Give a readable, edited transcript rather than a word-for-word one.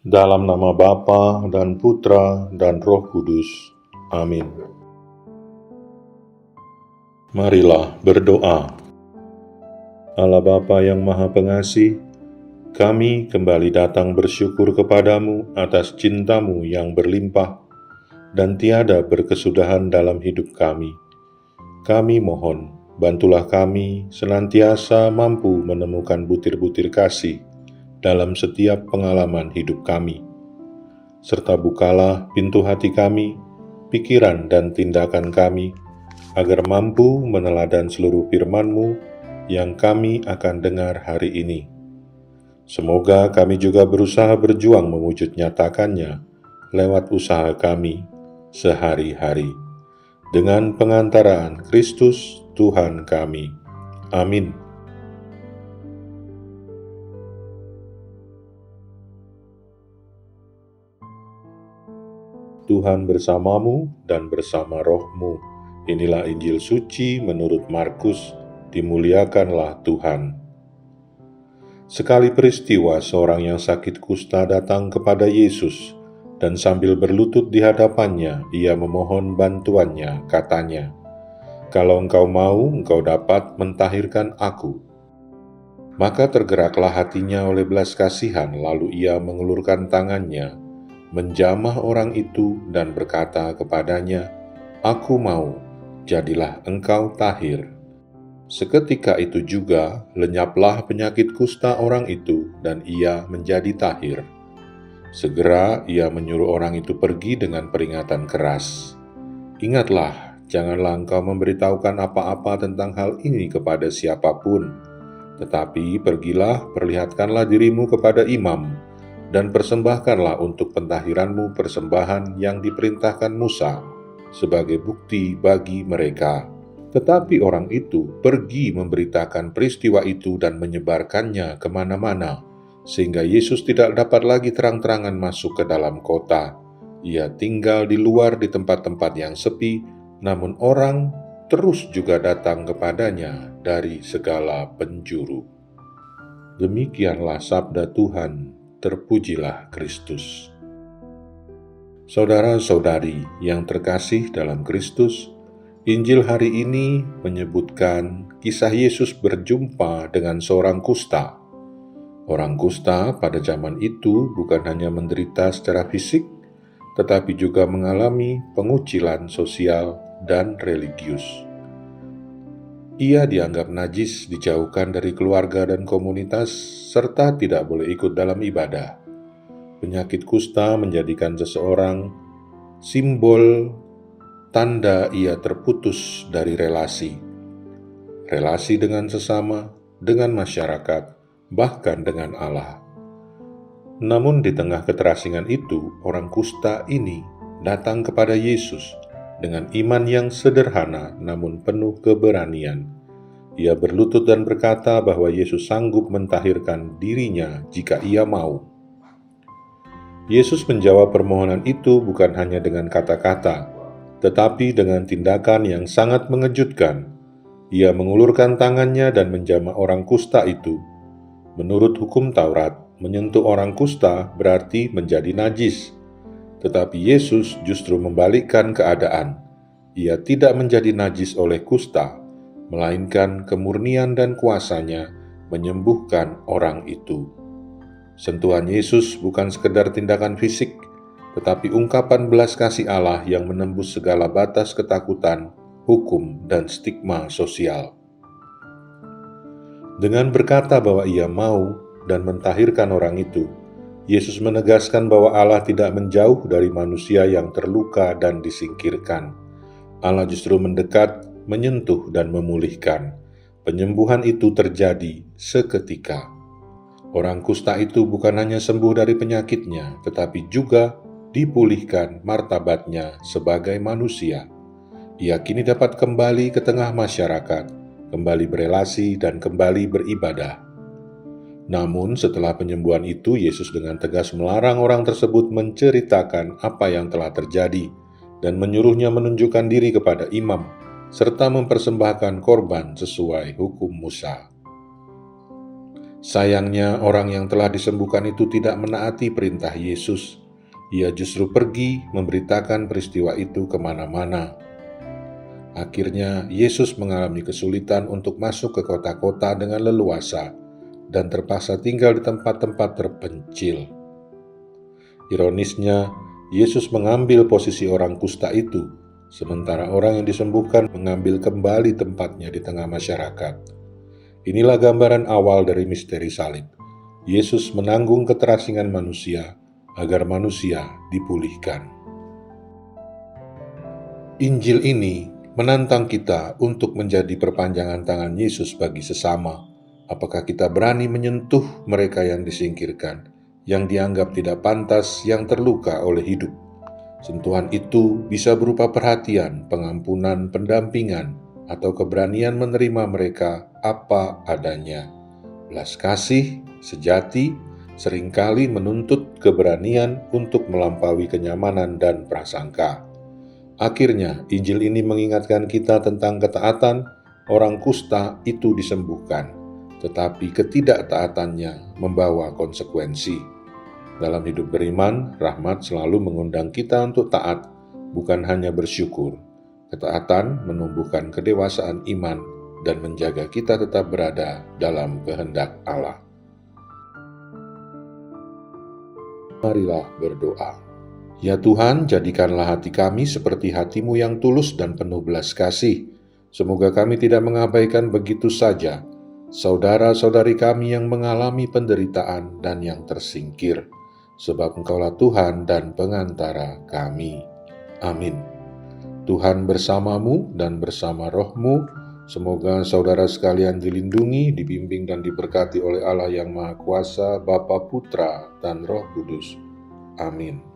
Dalam nama Bapa dan Putra dan Roh Kudus. Amin. Marilah berdoa. Allah Bapa yang Maha Pengasih, kami kembali datang bersyukur kepadamu atas cintamu yang berlimpah dan tiada berkesudahan dalam hidup kami. Kami mohon, bantulah kami senantiasa mampu menemukan butir-butir kasih dalam setiap pengalaman hidup kami, serta bukalah pintu hati kami, pikiran dan tindakan kami, agar mampu meneladan seluruh firman-Mu yang kami akan dengar hari ini. Semoga kami juga berusaha berjuang mewujud nyatakannya lewat usaha kami sehari-hari. Dengan pengantaraan Kristus Tuhan kami. Amin. Tuhan bersamamu dan bersama rohmu. Inilah Injil suci menurut Markus, dimuliakanlah Tuhan. Sekali peristiwa seorang yang sakit kusta datang kepada Yesus, dan sambil berlutut di hadapannya, ia memohon bantuannya, katanya, "Kalau engkau mau, engkau dapat mentahirkan aku." Maka tergeraklah hatinya oleh belas kasihan, lalu ia mengulurkan tangannya, menjamah orang itu dan berkata kepadanya, "Aku mau, jadilah engkau tahir." Seketika itu juga lenyaplah penyakit kusta orang itu dan ia menjadi tahir. Segera ia menyuruh orang itu pergi dengan peringatan keras. "Ingatlah, janganlah engkau memberitahukan apa-apa tentang hal ini kepada siapapun, tetapi pergilah, perlihatkanlah dirimu kepada imam, dan persembahkanlah untuk pentahiranmu persembahan yang diperintahkan Musa sebagai bukti bagi mereka." Tetapi orang itu pergi memberitakan peristiwa itu dan menyebarkannya kemana-mana, sehingga Yesus tidak dapat lagi terang-terangan masuk ke dalam kota. Ia tinggal di luar di tempat-tempat yang sepi, namun orang terus juga datang kepadanya dari segala penjuru. Demikianlah sabda Tuhan. Terpujilah Kristus. Saudara-saudari yang terkasih dalam Kristus, Injil hari ini menyebutkan kisah Yesus berjumpa dengan seorang kusta. Orang kusta pada zaman itu bukan hanya menderita secara fisik, tetapi juga mengalami pengucilan sosial dan religius. Ia dianggap najis, dijauhkan dari keluarga dan komunitas, serta tidak boleh ikut dalam ibadah. Penyakit kusta menjadikan seseorang simbol tanda ia terputus dari relasi dengan sesama, dengan masyarakat, bahkan dengan Allah. Namun di tengah keterasingan itu, orang kusta ini datang kepada Yesus dengan iman yang sederhana namun penuh keberanian. Ia berlutut dan berkata bahwa Yesus sanggup mentahirkan dirinya jika ia mau. Yesus menjawab permohonan itu bukan hanya dengan kata-kata, tetapi dengan tindakan yang sangat mengejutkan. Ia mengulurkan tangannya dan menjamah orang kusta itu. Menurut hukum Taurat, menyentuh orang kusta berarti menjadi najis. Tetapi Yesus justru membalikkan keadaan. Ia tidak menjadi najis oleh kusta, melainkan kemurnian dan kuasanya menyembuhkan orang itu. Sentuhan Yesus bukan sekedar tindakan fisik, tetapi ungkapan belas kasih Allah yang menembus segala batas ketakutan, hukum, dan stigma sosial. Dengan berkata bahwa ia mau dan mentahirkan orang itu, Yesus menegaskan bahwa Allah tidak menjauh dari manusia yang terluka dan disingkirkan. Allah justru mendekat, menyentuh, dan memulihkan. Penyembuhan itu terjadi seketika. Orang kusta itu bukan hanya sembuh dari penyakitnya, tetapi juga dipulihkan martabatnya sebagai manusia. Ia kini dapat kembali ke tengah masyarakat, kembali berelasi dan kembali beribadah. Namun setelah penyembuhan itu, Yesus dengan tegas melarang orang tersebut menceritakan apa yang telah terjadi dan menyuruhnya menunjukkan diri kepada imam, serta mempersembahkan korban sesuai hukum Musa. Sayangnya, orang yang telah disembuhkan itu tidak menaati perintah Yesus. Ia justru pergi memberitakan peristiwa itu kemana-mana. Akhirnya, Yesus mengalami kesulitan untuk masuk ke kota-kota dengan leluasa dan terpaksa tinggal di tempat-tempat terpencil. Ironisnya, Yesus mengambil posisi orang kusta itu, sementara orang yang disembuhkan mengambil kembali tempatnya di tengah masyarakat. Inilah gambaran awal dari misteri salib. Yesus menanggung keterasingan manusia agar manusia dipulihkan. Injil ini menantang kita untuk menjadi perpanjangan tangan Yesus bagi sesama. Apakah kita berani menyentuh mereka yang disingkirkan, yang dianggap tidak pantas, yang terluka oleh hidup? Sentuhan itu bisa berupa perhatian, pengampunan, pendampingan, atau keberanian menerima mereka apa adanya. Belas kasih sejati seringkali menuntut keberanian untuk melampaui kenyamanan dan prasangka. Akhirnya, Injil ini mengingatkan kita tentang ketaatan. Orang kusta itu disembuhkan, tetapi ketidaktaatannya membawa konsekuensi. Dalam hidup beriman, rahmat selalu mengundang kita untuk taat, bukan hanya bersyukur. Ketaatan menumbuhkan kedewasaan iman dan menjaga kita tetap berada dalam kehendak Allah. Marilah berdoa. Ya Tuhan, jadikanlah hati kami seperti hati-Mu yang tulus dan penuh belas kasih. Semoga kami tidak mengabaikan begitu saja saudara-saudari kami yang mengalami penderitaan dan yang tersingkir, sebab Engkaulah Tuhan dan pengantara kami. Amin. Tuhan bersamamu dan bersama rohmu. Semoga saudara sekalian dilindungi, dibimbing dan diberkati oleh Allah yang Maha Kuasa, Bapa, Putra, dan Roh Kudus. Amin.